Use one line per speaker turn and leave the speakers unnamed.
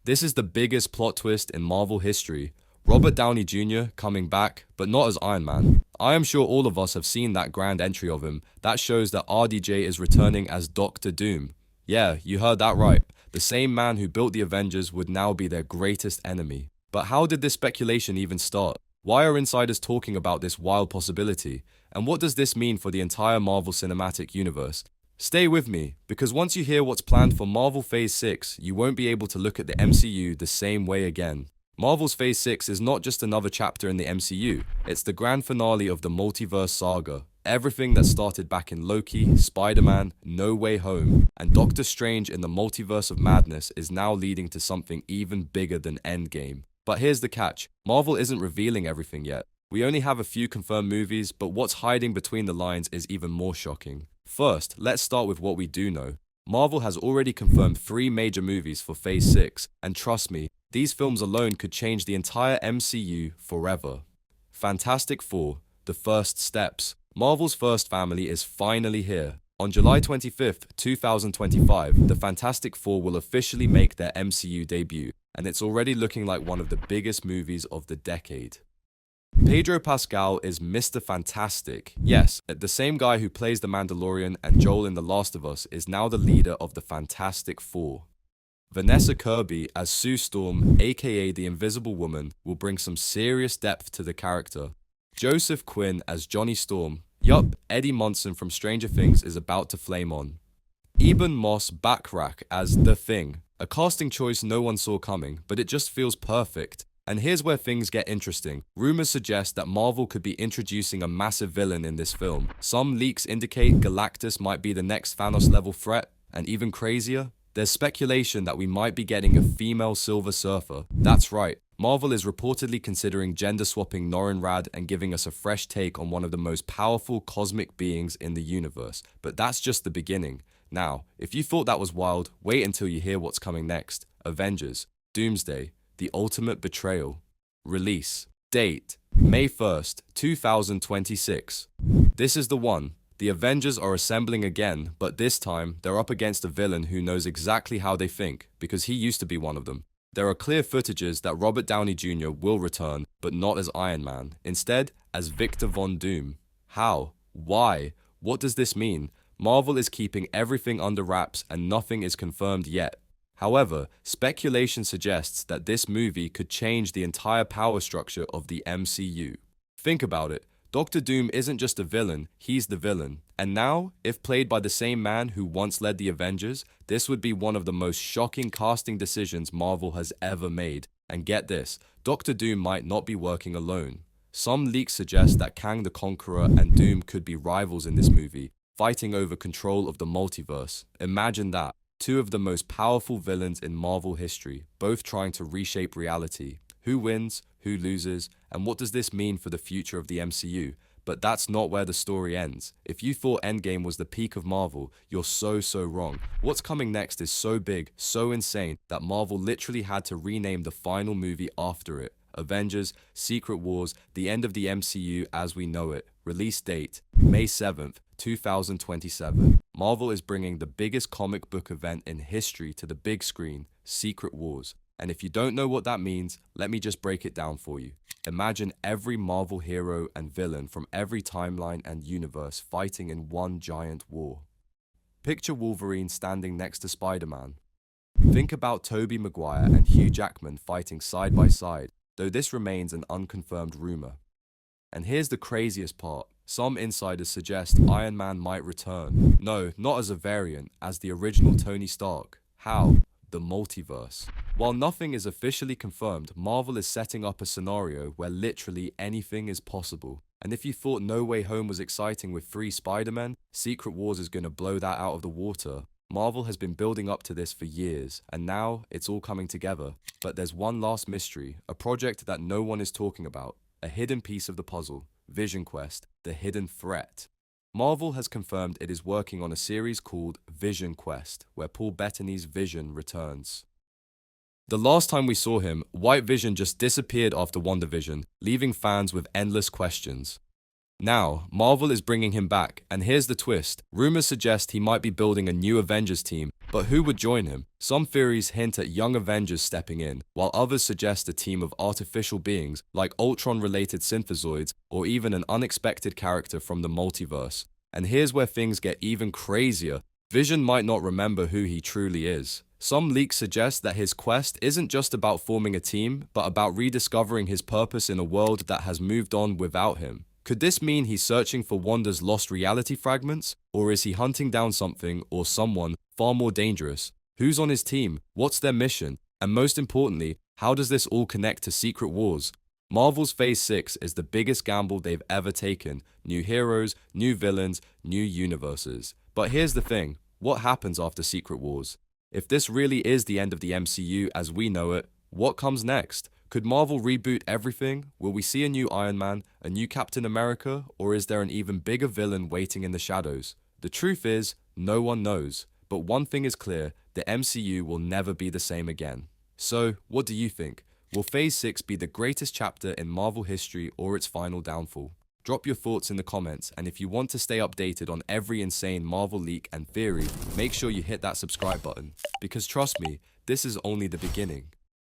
This is the biggest plot twist in Marvel history. Robert Downey Jr. coming back, but not as Iron Man. I am sure all of us have seen that grand entry of him. That shows that RDJ is returning as Doctor Doom. Yeah, you heard that right. The same man who built the Avengers would now be their greatest enemy. But how did this speculation even start? Why are insiders talking about this wild possibility? And what does this mean for the entire Marvel Cinematic Universe? Stay with me, because once you hear what's planned for Marvel Phase 6, you won't be able to look at the MCU the same way again. Marvel's Phase 6 is not just another chapter in the MCU, it's the grand finale of the Multiverse Saga. Everything that started back in Loki, Spider-Man, No Way Home, and Doctor Strange in the Multiverse of Madness is now leading to something even bigger than Endgame. But here's the catch, Marvel isn't revealing everything yet. We only have a few confirmed movies, but what's hiding between the lines is even more shocking. First, let's start with what we do know. Marvel has already confirmed 3 major movies for Phase 6, and trust me, these films alone could change the entire MCU forever. Fantastic Four, The First Steps. Marvel's first family is finally here. On July 25th, 2025, the Fantastic Four will officially make their MCU debut, and it's already looking like one of the biggest movies of the decade. Pedro Pascal is Mr. Fantastic. Yes, the same guy who plays the Mandalorian and Joel in The Last of Us is now the leader of the Fantastic Four. Vanessa Kirby as Sue Storm, aka the Invisible Woman, will bring some serious depth to the character. Joseph Quinn as Johnny Storm. Yup, Eddie Munson from Stranger Things is about to flame on. Eben Moss Backrack as The Thing. A casting choice no one saw coming, but it just feels perfect. And here's where things get interesting. Rumors suggest that Marvel could be introducing a massive villain in this film. Some leaks indicate Galactus might be the next Thanos-level threat, and even crazier, there's speculation that we might be getting a female Silver Surfer. That's right, Marvel is reportedly considering gender-swapping Norrin Radd and giving us a fresh take on one of the most powerful cosmic beings in the universe. But that's just the beginning. Now, if you thought that was wild, wait until you hear what's coming next. Avengers Doomsday. The Ultimate Betrayal. Release. Date. May 1st, 2026. This is the one. The Avengers are assembling again, but this time, they're up against a villain who knows exactly how they think, because he used to be one of them. There are clear footages that Robert Downey Jr. will return, but not as Iron Man. Instead, as Victor Von Doom. How? Why? What does this mean? Marvel is keeping everything under wraps and nothing is confirmed yet. However, speculation suggests that this movie could change the entire power structure of the MCU. Think about it, Doctor Doom isn't just a villain, he's the villain. And now, if played by the same man who once led the Avengers, this would be one of the most shocking casting decisions Marvel has ever made. And get this, Doctor Doom might not be working alone. Some leaks suggest that Kang the Conqueror and Doom could be rivals in this movie, fighting over control of the multiverse. Imagine that. 2 of the most powerful villains in Marvel history, both trying to reshape reality. Who wins, who loses, and what does this mean for the future of the MCU? But that's not where the story ends. If you thought Endgame was the peak of Marvel, you're so wrong. What's coming next is so big, so insane, that Marvel literally had to rename the final movie after it. Avengers, Secret Wars, the end of the MCU as we know it. Release date, May 7th, 2027. Marvel is bringing the biggest comic book event in history to the big screen, Secret Wars. And if you don't know what that means, let me just break it down for you. Imagine every Marvel hero and villain from every timeline and universe fighting in one giant war. Picture Wolverine standing next to Spider-Man. Think about Tobey Maguire and Hugh Jackman fighting side by side, though this remains an unconfirmed rumor. And here's the craziest part. Some insiders suggest Iron Man might return. No, not as a variant, as the original Tony Stark. How? The multiverse. While nothing is officially confirmed, Marvel is setting up a scenario where literally anything is possible. And if you thought No Way Home was exciting with 3 Spider-Men, Secret Wars is going to blow that out of the water. Marvel has been building up to this for years, and now it's all coming together. But there's one last mystery, a project that no one is talking about, a hidden piece of the puzzle. Vision Quest, the hidden threat. Marvel has confirmed it is working on a series called Vision Quest, where Paul Bettany's Vision returns. The last time we saw him, White Vision just disappeared after WandaVision, leaving fans with endless questions. Now, Marvel is bringing him back, and here's the twist. Rumors suggest he might be building a new Avengers team, but who would join him? Some theories hint at young Avengers stepping in, while others suggest a team of artificial beings like Ultron-related synthezoids or even an unexpected character from the multiverse. And here's where things get even crazier. Vision might not remember who he truly is. Some leaks suggest that his quest isn't just about forming a team, but about rediscovering his purpose in a world that has moved on without him. Could this mean he's searching for Wanda's lost reality fragments? Or is he hunting down something or someone far more dangerous? Who's on his team? What's their mission? And most importantly, how does this all connect to Secret Wars? Marvel's Phase 6 is the biggest gamble they've ever taken. New heroes, new villains, new universes. But here's the thing, what happens after Secret Wars? If this really is the end of the MCU as we know it, what comes next? Could Marvel reboot everything? Will we see a new Iron Man, a new Captain America, or is there an even bigger villain waiting in the shadows? The truth is, no one knows. But one thing is clear, the MCU will never be the same again. So, what do you think? Will Phase 6 be the greatest chapter in Marvel history or its final downfall? Drop your thoughts in the comments, and if you want to stay updated on every insane Marvel leak and theory, make sure you hit that subscribe button. Because trust me, this is only the beginning.